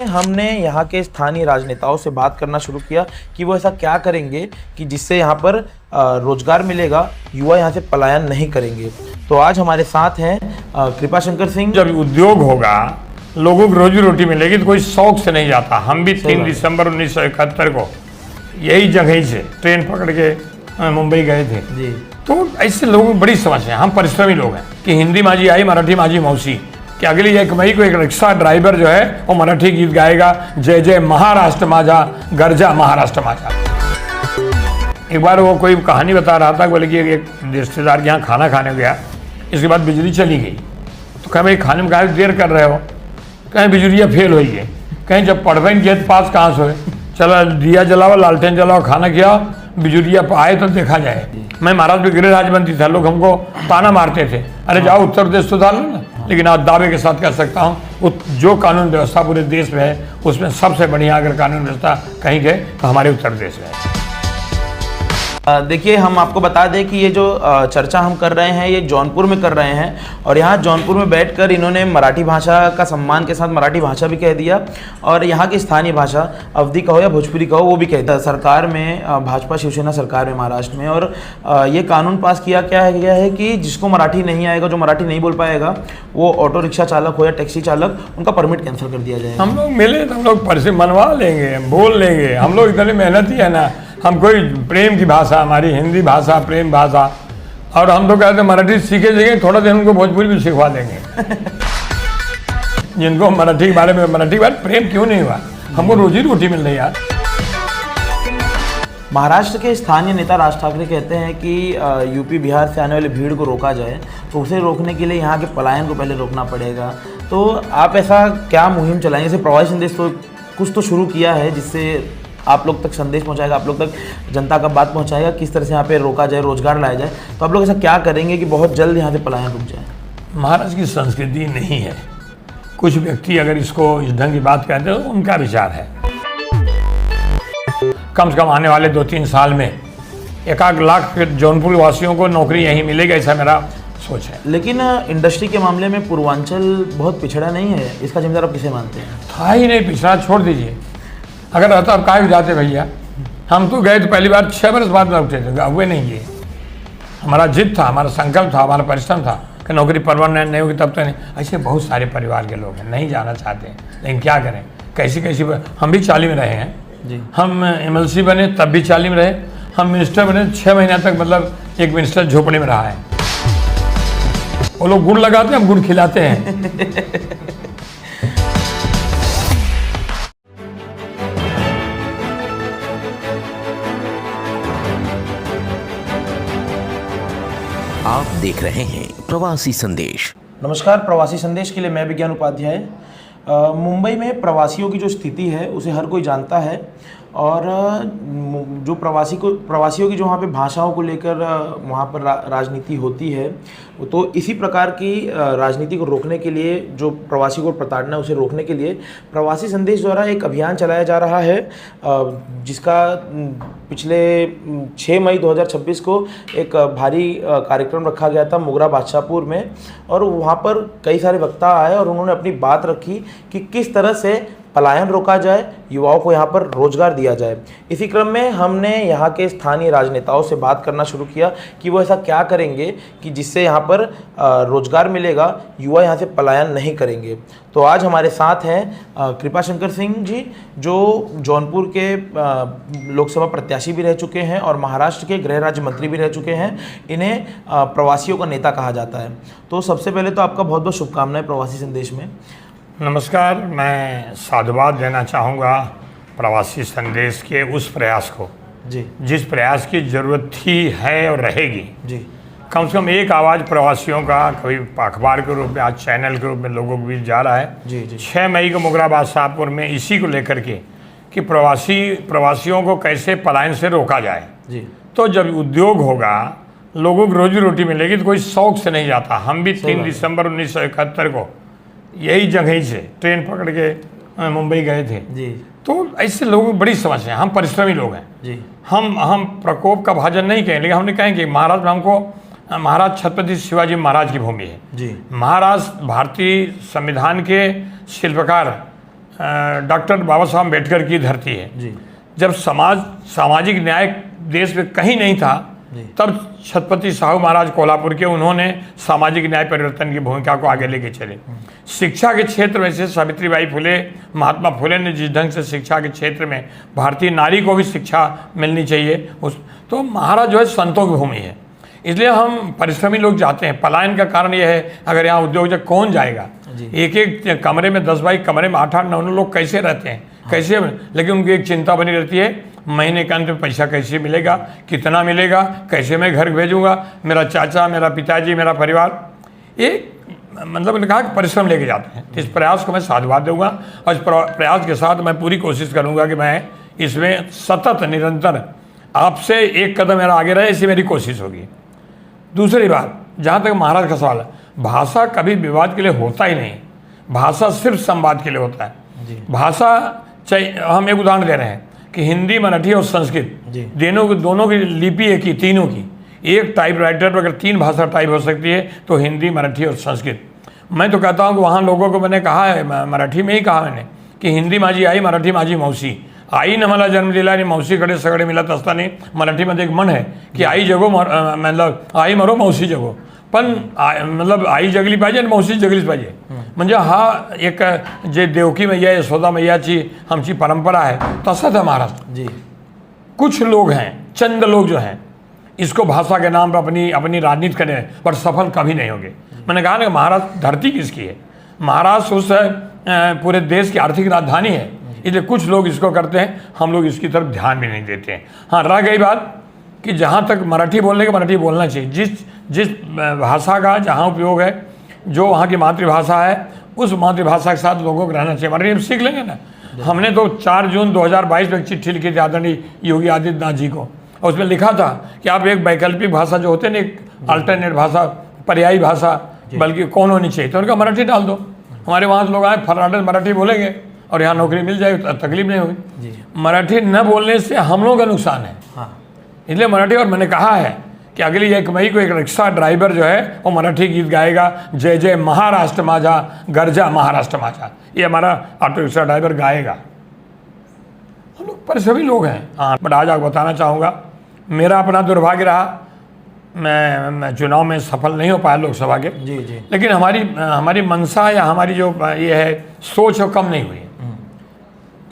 हमने यहाँ के स्थानीय राजनेताओं से बात करना शुरू किया कि वो ऐसा क्या करेंगे कि जिससे यहाँ पर रोजगार मिलेगा, युवा यहाँ से पलायन नहीं करेंगे। तो आज हमारे साथ हैं कृपा शंकर सिंह। जब उद्योग होगा, लोगों को रोजी रोटी मिलेगी तो कोई शौक से नहीं जाता। हम भी 3 दिसंबर 1971 को यही जगह से ट्रेन पकड़ के मुंबई गए थे जी। तो ऐसे लोगों को बड़ी समस्या है। हम परिश्रमी लोग हैं कि हिंदी माझी आई, मराठी माझी मौसी, कि अगली 1 मई को एक रिक्शा ड्राइवर जो है वो मराठी गीत गाएगा, जय जय महाराष्ट्र माझा, गर्जा महाराष्ट्र माझा। एक बार वो कोई कहानी बता रहा था, बोले कि एक रिश्तेदार के यहाँ खाना खाने गया, इसके बाद बिजली चली गई। तो कहीं भाई खाने में काहे देर कर रहे हो, कहीं बिजलियाँ फेल हुई है, कहीं जब पढ़वेन के पास कहाँ से, चलो दिया जलाओ, लालटेन जलाओ, खाना खिलाओ, बिजुलिया आए तो देखा जाए। मैं महाराष्ट्र में गृह राज्यमंत्री था, लोग हमको ताना मारते थे, अरे जाओ उत्तर प्रदेश सुधार लो ना। लेकिन आज दावे के साथ कह सकता हूँ जो कानून व्यवस्था पूरे देश में है उसमें सबसे बढ़िया अगर कानून व्यवस्था कहीं गए तो हमारे उत्तर प्रदेश में है। देखिए, हम आपको बता दें कि ये जो चर्चा हम कर रहे हैं ये जौनपुर में कर रहे हैं, और यहाँ जौनपुर में बैठकर इन्होंने मराठी भाषा का सम्मान के साथ मराठी भाषा भी कह दिया, और यहाँ की स्थानीय भाषा अवधी कहो या भोजपुरी कहो वो भी कहता है। सरकार में भाजपा शिवसेना सरकार में महाराष्ट्र में, और ये कानून पास किया गया है कि जिसको मराठी नहीं आएगा, जो मराठी नहीं बोल पाएगा, वो ऑटो रिक्शा चालक हो या टैक्सी चालक, उनका परमिट कैंसिल कर दिया जाएगा। हम लोग मिले तो हम लोग परिश्रम मनवा लेंगे, बोल लेंगे। हम लोग इतनी मेहनती है ना, हम कोई प्रेम की भाषा, हमारी हिंदी भाषा प्रेम भाषा, और हम तो कहते हैं मराठी सीखे जाएंगे, थोड़ा दिन उनको भोजपुरी भी सिखवा देंगे। जिनको मराठी के बारे में प्रेम क्यों नहीं हुआ, हमको रोजी रोटी मिल रही यार। महाराष्ट्र के स्थानीय नेता राज ठाकरे कहते हैं कि यूपी बिहार से आने वाली भीड़ को रोका जाए, तो उसे रोकने के लिए यहाँ के पलायन को पहले रोकना पड़ेगा। तो आप ऐसा क्या मुहिम चलाएंगे? जैसे प्रवासी संदेश तो कुछ तो शुरू किया है जिससे आप लोग तक संदेश पहुंचाएगा, आप लोग तक जनता का बात पहुंचाएगा, किस तरह से यहाँ पे रोका जाए, रोजगार लाया जाए। तो आप लोग ऐसा क्या करेंगे कि बहुत जल्द यहाँ से पलायन रुक जाए? महाराष्ट्र की संस्कृति नहीं है। कुछ व्यक्ति अगर इसको इस ढंग की बात कहते हैं तो उनका विचार है। कम से कम आने वाले 2-3 साल में 1 लाख जौनपुर वासियों को नौकरी यहीं मिलेगी, ऐसा मेरा सोच है। लेकिन इंडस्ट्री के मामले में पूर्वांचल बहुत पिछड़ा नहीं है, इसका जिम्मेदार आप किसे मानते हैं? था ही नहीं पिछड़ा, छोड़ दीजिए। अगर रहता अब काहे जाते भैया, हम तो गए तो पहली बार 6 वर्ष बाद में उठे थे, हुए नहीं गए। हमारा जिद था, हमारा संकल्प था, हमारा परिश्रम था कि नौकरी परमानेंट नहीं होगी तब तो नहीं। ऐसे बहुत सारे परिवार के लोग हैं नहीं जाना चाहते हैं, लेकिन क्या करें, कैसी हम भी 40 में रहे हैं जी। हम MLC बने तब भी 40 में रहे, हम मिनिस्टर बने 6 महीना तक, मतलब एक मिनिस्टर झोपड़ी में रहा है। वो लोग गुड़ लगाते हैं, हम गुड़ खिलाते हैं। आप देख रहे हैं प्रवासी संदेश। नमस्कार, प्रवासी संदेश के लिए मैं विज्ञान उपाध्याय। मुंबई में प्रवासियों की जो स्थिति है उसे हर कोई जानता है, और जो प्रवासियों की जो वहाँ पे भाषाओं को लेकर वहाँ पर राजनीति होती है, तो इसी प्रकार की राजनीति को रोकने के लिए, जो प्रवासी को प्रताड़ना है उसे रोकने के लिए प्रवासी संदेश द्वारा एक अभियान चलाया जा रहा है, जिसका पिछले 6 मई 2026 को एक भारी कार्यक्रम रखा गया था मुगरा बादशाहपुर में, और वहाँ पर कई सारे वक्ता आए और उन्होंने अपनी बात रखी कि किस तरह से पलायन रोका जाए, युवाओं को यहाँ पर रोजगार दिया जाए। इसी क्रम में हमने यहाँ के स्थानीय राजनेताओं से बात करना शुरू किया कि वो ऐसा क्या करेंगे कि जिससे यहाँ पर रोजगार मिलेगा, युवा यहाँ से पलायन नहीं करेंगे। तो आज हमारे साथ हैं कृपा शंकर सिंह जी, जो जौनपुर के लोकसभा प्रत्याशी भी रह चुके हैं और महाराष्ट्र के गृह राज्य मंत्री भी रह चुके हैं। इन्हें प्रवासियों का नेता कहा जाता है। तो सबसे पहले तो आपका बहुत बहुत शुभकामनाएं प्रवासी संदेश में। नमस्कार, मैं साधुवाद देना चाहूँगा प्रवासी संदेश के उस प्रयास को जी, जिस प्रयास की ज़रूरत थी, है और रहेगी जी। कम से कम एक आवाज़ प्रवासियों का कभी अखबार के रूप में, आज चैनल के रूप में लोगों के बीच जा रहा है जी, जी। 6 मई को मुगरा बादशाहपुर में इसी को लेकर के कि प्रवासियों को कैसे पलायन से रोका जाए जी। तो जब उद्योग होगा, लोगों को रोजी रोटी मिलेगी तो कोई शौक से नहीं जाता। हम भी 3 दिसंबर 1971 को यही जगह से ट्रेन पकड़ के मुंबई गए थे जी। तो ऐसे लोगों को बड़ी समस्या है। हम परिश्रमी लोग हैं जी। हम प्रकोप का भाजन नहीं कहें, लेकिन हमने कहें कि महाराष्ट्र में हमको महाराज छत्रपति शिवाजी महाराज की भूमि है जी। महाराज भारतीय संविधान के शिल्पकार डॉक्टर बाबा साहब अम्बेडकर की धरती है। जी जब सामाजिक न्याय देश में कहीं नहीं था, तब छत्रपति साहू महाराज कोल्हापुर के, उन्होंने सामाजिक न्याय परिवर्तन की भूमिका को आगे लेके चले। शिक्षा के क्षेत्र में से सावित्रीबाई फुले, महात्मा फुले ने जिस ढंग से शिक्षा के क्षेत्र में भारतीय नारी को भी शिक्षा मिलनी चाहिए, तो महाराज जो है संतों की भूमि है। इसलिए हम परिश्रमी लोग जाते हैं। पलायन का कारण यह है, अगर यहाँ उद्योग जब कौन जाएगा, एक एक कमरे में 10 बाई कमरे में 8-8 9 लोग कैसे रहते हैं, कैसे, लेकिन उनकी एक चिंता बनी रहती है, महीने के अंत में पैसा कैसे मिलेगा, कितना मिलेगा, कैसे मैं घर भेजूंगा, मेरा चाचा, मेरा पिताजी, मेरा परिवार। एक मतलब मैंने कहा कि परिश्रम लेके जाते हैं। इस प्रयास को मैं साधुवाद दूंगा और इस प्रयास के साथ मैं पूरी कोशिश करूंगा कि मैं इसमें सतत निरंतर आपसे एक कदम मेरा आगे रहे, ऐसी मेरी कोशिश होगी। दूसरी बात, जहाँ तक महाराज का सवाल है, भाषा कभी विवाद के लिए होता ही नहीं, भाषा सिर्फ संवाद के लिए होता है। भाषा चाहे, हम एक उदाहरण दे रहे हैं कि हिंदी, मराठी और संस्कृत दोनों की लिपि एक ही, तीनों की एक टाइपराइटर पर अगर 3 भाषा टाइप हो सकती है तो हिंदी, मराठी और संस्कृत। मैं तो कहता हूँ कि वहाँ लोगों को मैंने कहा है, मराठी में ही कहा मैंने, की हिंदी माझी आई, मराठी माझी मावशी. आईनं मला जन्म दिला आणि मावशीकडे सगळे मिळत असताना मराठीमध्ये एक म्हण आहे की आई जगो मतलब आई मरो मावशी जगो. पण मतलब आई जगली पाहिजे आणि मावशी जगलीच पाहिजे. म्हणजे हा एक जे देवकी मैया यशोदा मैयाची आमची परंपरा आहे तसाच है महाराष्ट्र जी. कुछ लोग हैं, चंद लोग जो हैं इसको भाषा के नाम पर अपनी राजनीति करने पर सफल कभी नहीं होंगे. मैंने कहा ना कि महाराष्ट्र धरती किसकी है, महाराष्ट्र उस पूरे देश की आर्थिक राजधानी है, इसलिए कुछ लोग इसको करते हैं, हम लोग इसकी तरफ ध्यान भी नहीं देते हैं. हाँ, रह गई बात कि जहाँ तक मराठी बोलने का, मराठी बोलना चाहिए. जिस भाषा का जहाँ उपयोग है, जो वहाँ की मातृभाषा है, उस मातृभाषा के साथ लोगों को रहना चाहिए. मराठी हम सीख लेंगे ना. हमने तो 4 जून 2022 में एक चिट्ठी लिखी थी आदरणीय योगी आदित्यनाथ जी को, और उसमें लिखा था कि आप एक वैकल्पिक भाषा जो होते हैं ना, एक अल्टरनेट भाषा, पर्यायी भाषा बल्कि कौन होनी चाहिए, तो उनका मराठी डाल दो. हमारे वहाँ से लोग आए, फर्नाटक मराठी बोलेंगे और यहाँ नौकरी मिल जाएगी, तकलीफ नहीं होगी. मराठी न बोलने से हम लोगों का नुकसान है. इसलिए मराठी, और मैंने कहा है कि अगली 1 मई को एक रिक्शा ड्राइवर जो है वो मराठी गीत गाएगा, जय जय महाराष्ट्र माझा, गर्जा महाराष्ट्र माझा. ये हमारा ऑटो रिक्शा ड्राइवर गाएगा. हम लोग परिश्रमी लोग हैं. हाँ, बट आज आपको बताना चाहूँगा, मेरा अपना दुर्भाग्य रहा, मैं चुनाव में सफल नहीं हो पाया लोकसभा के. जी. लेकिन हमारी मंशा या हमारी जो ये है सोच वो कम नहीं हुई.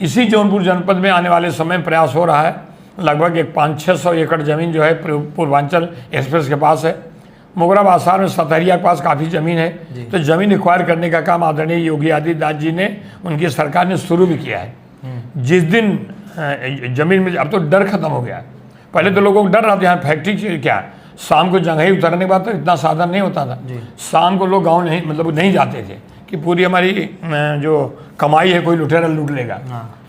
इसी जौनपुर जनपद में आने वाले समय में प्रयास हो रहा है. लगभग एक 500-600 एकड़ ज़मीन जो है पूर्वांचल एक्सप्रेस के पास है. मोगरा बाजार में सतहरिया के पास काफ़ी ज़मीन है. तो ज़मीन एक्वायर करने का काम आदरणीय योगी आदित्यनाथ जी ने, उनकी सरकार ने शुरू भी किया है. जिस दिन ज़मीन में, अब तो डर खत्म हो गया. पहले तो लोगों को डर रहा था, यहाँ फैक्ट्री क्या, शाम को जंगही उतरने के बाद तो इतना साधन नहीं होता था. शाम को लोग गाँव नहीं जाते थे कि पूरी हमारी जो कमाई है कोई लुटेरा लूट लेगा.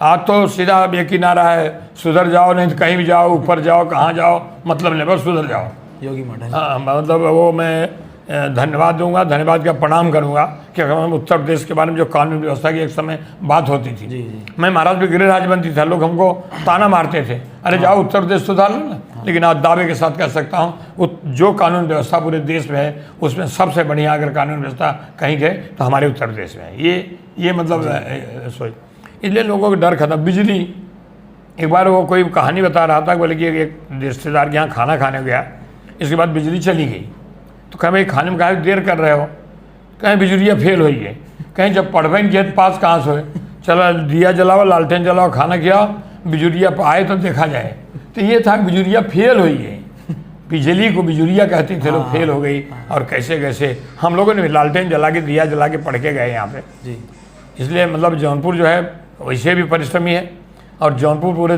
आज तो सीधा एक किनारा है, सुधर जाओ नहीं तो कहीं भी जाओ, ऊपर जाओ, कहाँ जाओ, मतलब नहीं, बस सुधर जाओ. योगी मॉडल. हाँ, मतलब वो मैं धन्यवाद दूंगा, धन्यवाद का प्रणाम करूंगा कि हम उत्तर प्रदेश के बारे में जो कानून व्यवस्था की एक समय बात होती थी. जी. मैं महाराज भी गृह राज्य मंत्री था, लोग हमको ताना मारते थे, अरे जाओ उत्तर प्रदेश सुधार लो ना. लेकिन आज दावे के साथ कह सकता हूँ, जो कानून व्यवस्था पूरे देश में है उसमें सबसे बढ़िया अगर कानून व्यवस्था कहीं गए तो हमारे उत्तर प्रदेश में है. ये मतलब सोच. इसलिए लोगों का डर खत्म. बिजली, एक बार वो कोई कहानी बता रहा था, बोले कि एक रिश्तेदार के यहाँ खाना खाने गया, इसके बाद बिजली चली गई. तो कहें भाई खाने में काहे देर कर रहे हो, कहीं बिजलियाँ फेल हुई है, कहीं जब पढ़वे के पास कहाँ से, चला दिया जलाओ, लालटेन जलाओ, खाना खिलाओ, बिजुरिया आए तो देखा जाए. तो ये था बिजुरिया फेल हुई है. बिजली को बिजुरिया कहते थे लोग, फेल हो गई. और कैसे कैसे हम लोगों ने लालटेन जला के, दिया जला के पढ़ के गए यहाँ पे. इसलिए मतलब जौनपुर जो है वैसे भी परिश्रमी है, और जौनपुर पूरे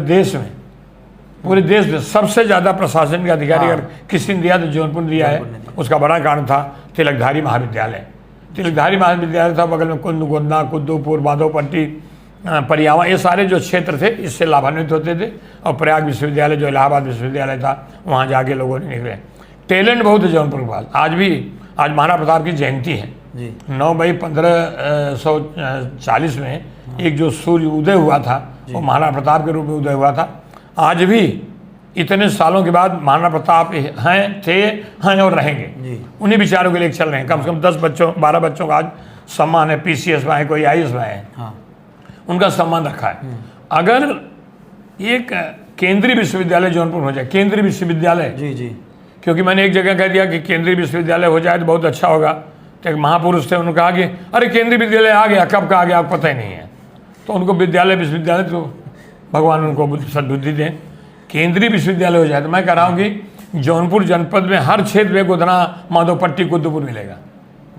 देश में सबसे ज़्यादा प्रशासन का अधिकारी अगर किसी ने दिया तो जौनपुर दिया है. उसका बड़ा कारण था तिलकधारी महाविद्यालय. तिलकधारी महाविद्यालय था, बगल में कुंदगोंदा, कुद्दूपुर, माधोपट्टी, परियावा, ये सारे जो क्षेत्र थे इससे लाभान्वित होते थे. और प्रयाग विश्वविद्यालय जो इलाहाबाद विश्वविद्यालय था, वहाँ जाके लोगों ने निकले. टैलेंट बहुत है जौनपुर के पास. आज महाराणा प्रताप की जयंती है. 9 मई 1540 में एक जो सूर्य उदय हुआ था वो महाराणा प्रताप के रूप में उदय हुआ था. आज भी इतने सालों के बाद महाराणा प्रताप हैं और रहेंगे. उन्हीं विचारों के लिए चल रहे हैं. कम से कम 12 बच्चों का आज सम्मान है. PCS में है, कोई IAS में है. उनका सम्मान रखा है। अगर एक केंद्रीय विश्वविद्यालय जौनपुर हो जाए, केंद्रीय विश्वविद्यालय, जी जी, क्योंकि मैंने एक जगह कह दिया कि केंद्रीय विश्वविद्यालय हो जाए तो बहुत अच्छा होगा, तो एक महापुरुष थे, उन्होंने कहा कि अरे केंद्रीय विद्यालय आ गया, कब का आ गया आपको पता ही नहीं है। तो उनको विद्यालय विश्वविद्यालय, तो भगवान उनको सद्बुद्धि दें, केंद्रीय विश्वविद्यालय हो जाए। तो मैं कह रहा हूँ कि जौनपुर जनपद में हर क्षेत्र में गोधना, माधोपट्टी, कुद्दपुर मिलेगा।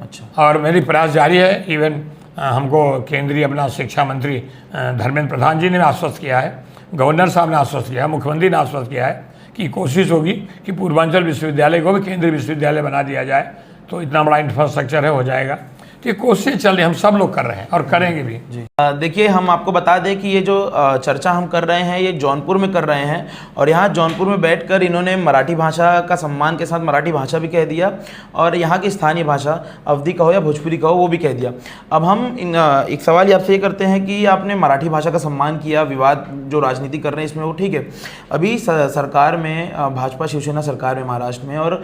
अच्छा, और मेरी प्रयास जारी है। इवन हमको केंद्रीय अपना शिक्षा मंत्री धर्मेंद्र प्रधान जी ने आश्वस्त किया है, गवर्नर साहब ने आश्वस्त किया है, मुख्यमंत्री ने आश्वस्त किया है कि कोशिश होगी कि पूर्वांचल विश्वविद्यालय को भी केंद्रीय विश्वविद्यालय बना दिया जाए, तो इतना बड़ा इंफ्रास्ट्रक्चर है, हो जाएगा। तो ये कोशिश चल रही, हम सब लोग कर रहे हैं और करेंगे भी। जी। देखिए, हम आपको बता दें कि ये जो चर्चा हम कर रहे हैं ये जौनपुर में कर रहे हैं, और यहाँ जौनपुर में बैठकर इन्होंने मराठी भाषा का सम्मान के साथ मराठी भाषा भी कह दिया, और यहाँ की स्थानीय भाषा अवधी कहो या भोजपुरी कहो वो भी कह दिया। अब हम एक सवाल आपसे ये करते हैं कि आपने मराठी भाषा का सम्मान किया, विवाद जो राजनीति कर रहे हैं इसमें वो ठीक है, अभी सरकार में भाजपा शिवसेना सरकार में महाराष्ट्र में, और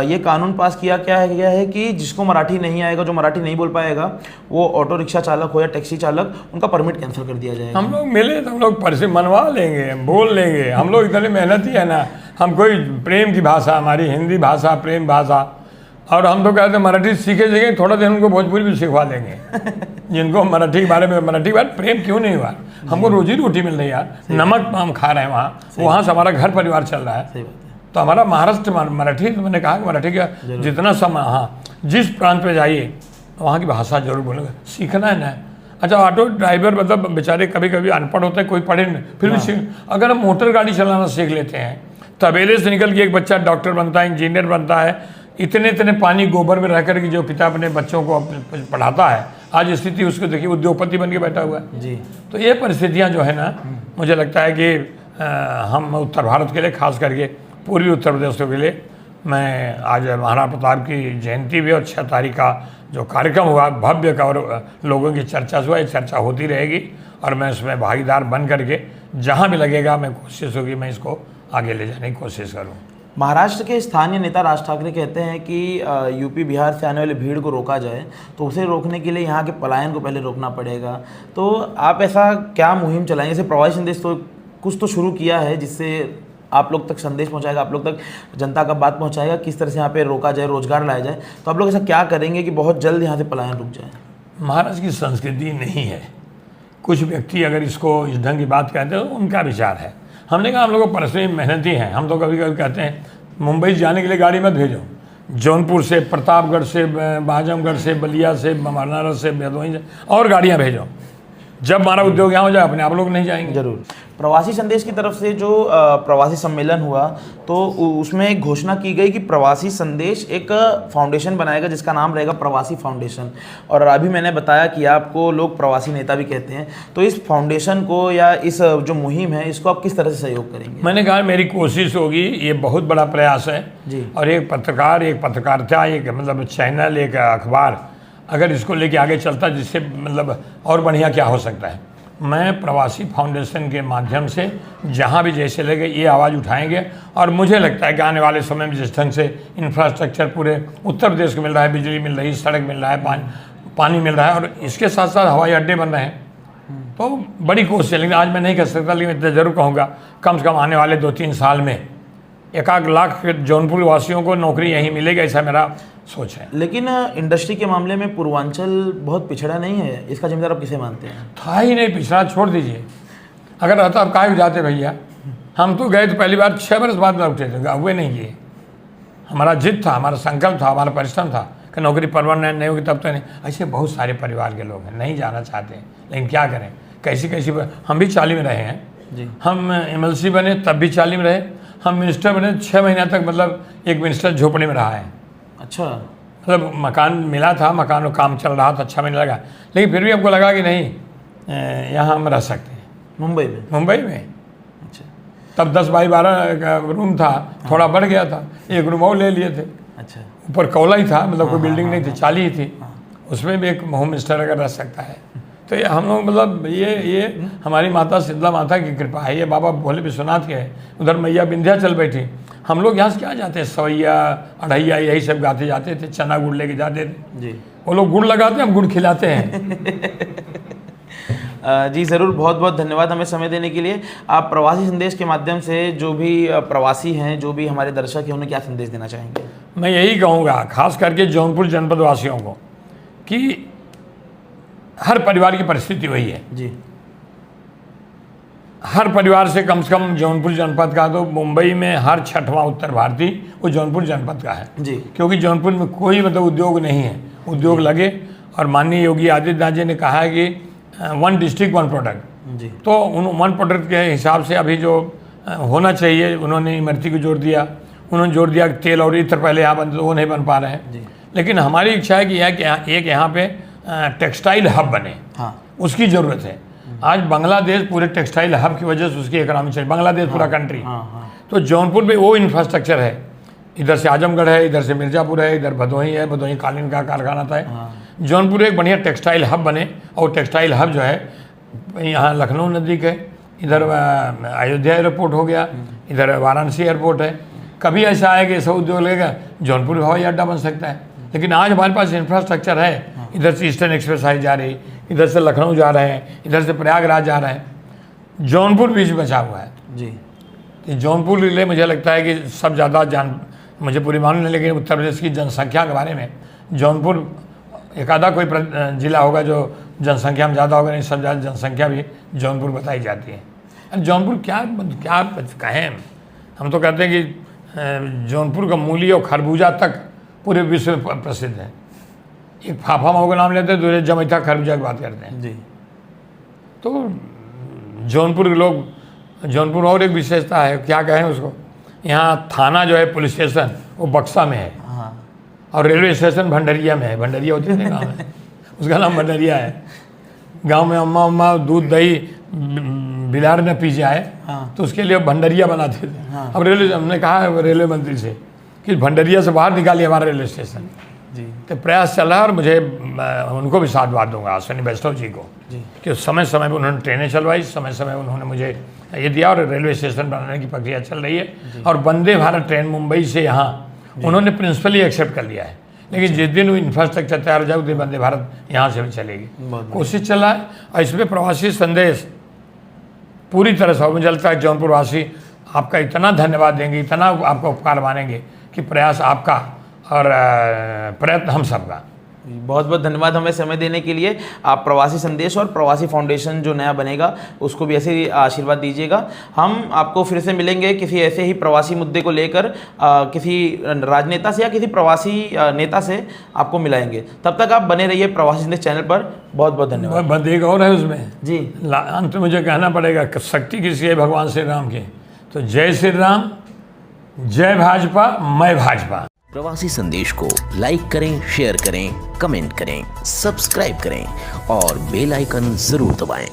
ये कानून पास किया क्या है कि जिसको मराठी नहीं आएगा, जो मराठी नहीं बोल पाएगा, वो ऑटो रिक्शा चालक हो या टैक्सी चालक, उनका परमिट कैंसिल कर दिया जाएगा। हम लोग मिले तो हम लोग परसे मनवा लेंगे, बोल लेंगे। हम लोग इतने मेहनती है ना, हम कोई प्रेम की भाषा, हमारी हिंदी भाषा प्रेम भाषा, और हम तो कहते हैं मराठी सीखे जाएंगे, थोड़ा दिन उनको भोजपुरी भी सिखवा देंगे। जिनको मराठी के बारे में, मराठी के बारे में प्रेम क्यों नहीं हुआ, हमको रोजी रोटी मिल रही है यार, नमक हम खा रहे हैं वहाँ से हमारा घर परिवार चल रहा है। सही बात है। तो हमारा महाराष्ट्र मराठी, तो मैंने कहा कि मराठी का जितना समय, हाँ जिस प्रांत पे जाइए वहाँ की भाषा जरूर बोलेंगे, सीखना है ना। अच्छा, ऑटो ड्राइवर मतलब बेचारे कभी कभी अनपढ़ होते हैं, कोई पढ़े नहीं, फिर भी सीख। अगर हम मोटर गाड़ी चलाना सीख लेते हैं, तबेले से निकल के एक बच्चा डॉक्टर बनता है, इंजीनियर बनता है, इतने पानी गोबर में रह कर के जो पिता अपने बच्चों को पढ़ाता है, आज स्थिति उसको देखिए, उद्योगपति बन के बैठा हुआ है जी। तो ये परिस्थितियाँ जो है ना, मुझे लगता है कि हम उत्तर भारत के लिए, खास करके पूर्वी उत्तर प्रदेश के लिए, मैं आज महाराणा प्रताप की जयंती भी और 6 तारीख का जो कार्यक्रम हुआ भव्य का, और लोगों की चर्चा हुआ, ये चर्चा होती रहेगी, और मैं उसमें भागीदार बन करके जहाँ भी लगेगा मैं कोशिश होगी, मैं इसको आगे ले जाने की कोशिश करूँ। महाराष्ट्र के स्थानीय नेता राज ठाकरे कहते हैं कि यूपी बिहार से आने वाली भीड़ को रोका जाए, तो उसे रोकने के लिए यहाँ के पलायन को पहले रोकना पड़ेगा। तो आप ऐसा क्या मुहिम चलाएंगे? जैसे प्रवासी संदेश तो कुछ तो शुरू किया है, जिससे आप लोग तक संदेश पहुंचाएगा, आप लोग तक जनता का बात पहुंचाएगा, किस तरह से यहाँ पे रोका जाए, रोजगार लाया जाए। तो आप लोग ऐसा क्या करेंगे कि बहुत जल्द यहाँ से पलायन रुक जाए? महाराष्ट्र की संस्कृति नहीं है। कुछ व्यक्ति अगर इसको इस ढंग की बात कहते हैं तो उनका विचार है। हमने कहा हम लोग पर्सनली मेहनती हैं, हम तो कभी कभी कहते हैं मुंबई जाने के लिए गाड़ी मत भेजो, जौनपुर से, प्रतापगढ़ से, आजमगढ़ से, बलिया से, बनारस से, भदोही से और गाड़ियाँ भेजो। जब हमारा उद्योग यहाँ हो जाए अपने आप लोग नहीं जाएंगे। जरूर। प्रवासी संदेश की तरफ से जो प्रवासी सम्मेलन हुआ, तो उसमें एक घोषणा की गई कि प्रवासी संदेश एक फाउंडेशन बनाएगा जिसका नाम रहेगा प्रवासी फाउंडेशन। और अभी मैंने बताया कि आपको लोग प्रवासी नेता भी कहते हैं, तो इस फाउंडेशन को या इस जो मुहिम है इसको आप किस तरह से सहयोग करेंगे? मैंने कहा मेरी कोशिश होगी, ये बहुत बड़ा प्रयास है जी। और एक पत्रकार, एक पत्रकारिता, एक मतलब चैनल, एक अखबार अगर इसको लेके आगे चलता, जिससे मतलब और बढ़िया क्या हो सकता है। मैं प्रवासी फाउंडेशन के माध्यम से जहाँ भी जैसे लगे ये आवाज़ उठाएंगे, और मुझे लगता है कि आने वाले समय में जिस ढंग से इंफ्रास्ट्रक्चर पूरे उत्तर प्रदेश को मिल रहा है, बिजली मिल रही है, सड़क मिल रहा है, पानी मिल रहा है, और इसके साथ साथ हवाई अड्डे बन रहे हैं, तो बड़ी कोशिश है। लेकिन आज मैं नहीं कर सकता, लेकिन इतना जरूर कहूँगा कम से कम आने वाले 2-3 साल में 1 लाख जौनपुर वासियों को नौकरी यहीं मिलेगी, ऐसा मेरा सोच है। लेकिन इंडस्ट्री के मामले में पूर्वांचल बहुत पिछड़ा नहीं है, इसका जिम्मेदार आप किसे मानते हैं? था ही नहीं पिछड़ा, छोड़ दीजिए। अगर रहता अब काहे जाते भैया, हम तो गए तो पहली बार 6 बरस बाद में उठे थे, हुए नहीं किए। हमारा जिद था, हमारा संकल्प था, हमारा परिश्रम था कि नौकरी परमानेंट नहीं होगी तब तो नहीं। ऐसे बहुत सारे परिवार के लोग हैं नहीं जाना चाहते, लेकिन क्या करें, कैसी हम भी 40 में रहे हैं जी। हम MLC बने तब भी 40 में रहे, हम मिनिस्टर बने 6 महीना तक, मतलब एक मिनिस्टर झोपड़ी में रहा है। अच्छा। मतलब मकान मिला था, मकान का काम चल रहा था, 6 महीने लगा, लेकिन फिर भी हमको लगा कि नहीं यहाँ हम रह सकते हैं। मुंबई में? मुंबई में। अच्छा। तब 10 बाई 12 का रूम था, थोड़ा बढ़ गया था, एक रूम और ले लिए थे। अच्छा। ऊपर कौला ही था, मतलब कोई बिल्डिंग नहीं थी, 40 ही थी, उसमें भी एक होम मिनिस्टर अगर रह सकता है तो ये हम लोग मतलब ये हमारी माता शीतला माता की कृपा है, ये बाबा भोले विश्वनाथ के है। उधर मैया विंध्याचल बैठी, हम लोग यहाँ से क्या जाते हैं, सवैया अढ़ैया यही सब गाते जाते थे, चना गुड़ लेके जाते थे जी। वो लोग गुड़ लगाते हैं, हम गुड़ खिलाते हैं। जी ज़रूर, बहुत बहुत धन्यवाद हमें समय देने के लिए। आप प्रवासी संदेश के माध्यम से जो भी प्रवासी हैं, जो भी हमारे दर्शक हैं, उन्हें क्या संदेश देना चाहेंगे? मैं यही कहूँगा खास करके जौनपुर जनपद वासियों को कि हर परिवार की परिस्थिति वही है जी। हर परिवार से कम जौनपुर जनपद का, तो मुंबई में हर छठवां उत्तर भारतीय वो जौनपुर जनपद का है जी। क्योंकि जौनपुर में कोई मतलब उद्योग नहीं है, उद्योग लगे। और माननीय योगी आदित्यनाथ जी ने कहा है कि 1 डिस्ट्रिक्ट 1 प्रोडक्ट जी। तो उन 1 प्रोडक्ट के हिसाब से अभी जो होना चाहिए उन्होंने इमरती को जोड़ दिया। उन्होंने जोड़ दिया कि तेल और इत्र पहले यहाँ बनते, वो नहीं बन पा रहे हैं। लेकिन हमारी इच्छा है कि एक यहाँ पे टेक्सटाइल हब बने। हाँ। उसकी ज़रूरत है। आज बांग्लादेश पूरे टेक्सटाइल हब की वजह से उसकी इकोनॉमी चल, बांग्लादेश पूरा कंट्री। तो जौनपुर में वो इंफ्रास्ट्रक्चर है। इधर से आजमगढ़ है, इधर से मिर्ज़ापुर है, इधर भदोही है, भदोही कालीन का कारखाना था। जौनपुर एक बढ़िया टेक्सटाइल हब बने, और टेक्सटाइल हब जो है यहाँ लखनऊ नज़दीक है, इधर अयोध्या एयरपोर्ट हो गया, इधर वाराणसी एयरपोर्ट है। कभी ऐसा है कि ऐसा उद्योग लगेगा जौनपुर हवाई अड्डा बन सकता है। लेकिन आज हमारे पास इंफ्रास्ट्रक्चर है। इधर से ईस्टर्न एक्सप्रेस आई जा रही, इधर से लखनऊ जा रहे हैं, इधर से प्रयागराज जा रहे हैं। जौनपुर बीच बचा हुआ है जी। कि जौनपुर के लिए मुझे लगता है कि सब ज़्यादा मुझे पूरी मालूम नहीं, लेकिन उत्तर प्रदेश की जनसंख्या के बारे में जौनपुर एक आधा कोई जिला होगा जो जनसंख्या में ज़्यादा होगा, नहीं सब ज़्यादा जनसंख्या भी जौनपुर बताई जाती है। जौनपुर क्या कहें, हम तो कहते हैं कि जौनपुर का मूली और खरबूजा तक पूरे विश्व में प्रसिद्ध है। एक फाफा मऊ का नाम लेते हैं, दूसरे जमैथा खरबूजा की बात करते हैं। जी। तो जौनपुर के लोग, जौनपुर और एक विशेषता है, क्या कहें उसको, यहाँ थाना जो है पुलिस स्टेशन वो बक्सा में है। हाँ। और रेलवे स्टेशन भंडरिया में है। भंडरिया होती है गाँव में, उसका नाम भंडरिया है। गांव में अम्मा दूध दही बिलार न पी जाए तो उसके लिए भंडरिया बनाते थे। अब हमने कहा रेलवे मंत्री से कि भंडरिया से बाहर निकालिए हमारा रेलवे स्टेशन। जी। तो प्रयास चल रहा है, और मुझे उनको भी साधुवाद दूंगा अश्विनी वैष्णव जी को कि समय समय पर उन्होंने ट्रेनें चलवाई, समय समय उन्होंने मुझे ये दिया, और रेलवे स्टेशन बनाने की प्रक्रिया चल रही है। और वंदे भारत ट्रेन मुंबई से यहाँ उन्होंने प्रिंसिपली एक्सेप्ट कर लिया है। लेकिन जिस दिन वो इंफ्रास्ट्रक्चर तैयार हो जाए उस दिन वंदे भारत यहाँ से भी चलेगी। कोशिश चल रहा है। और इसमें प्रवासी संदेश पूरी तरह से, मुझे लगता है जौनपुर वासी आपका इतना धन्यवाद देंगे, इतना आपका उपकार मानेंगे कि प्रयास आपका और प्रयत्न हम सबका। बहुत बहुत धन्यवाद हमें समय देने के लिए। आप प्रवासी संदेश और प्रवासी फाउंडेशन जो नया बनेगा उसको भी ऐसे ही आशीर्वाद दीजिएगा। हम आपको फिर से मिलेंगे किसी ऐसे ही प्रवासी मुद्दे को लेकर, किसी राजनेता से या किसी प्रवासी नेता से आपको मिलाएंगे। तब तक आप बने रहिए प्रवासी संदेश चैनल पर। बहुत बहुत धन्यवाद। बस एक और है उसमें जी, अंत में मुझे कहना पड़ेगा, शक्ति किसी है भगवान श्री राम की, तो जय श्री राम, जय भाजपा, मैं भाजपा। प्रवासी संदेश को लाइक करें, शेयर करें, कमेंट करें, सब्सक्राइब करें और बेल आइकन जरूर दबाएं।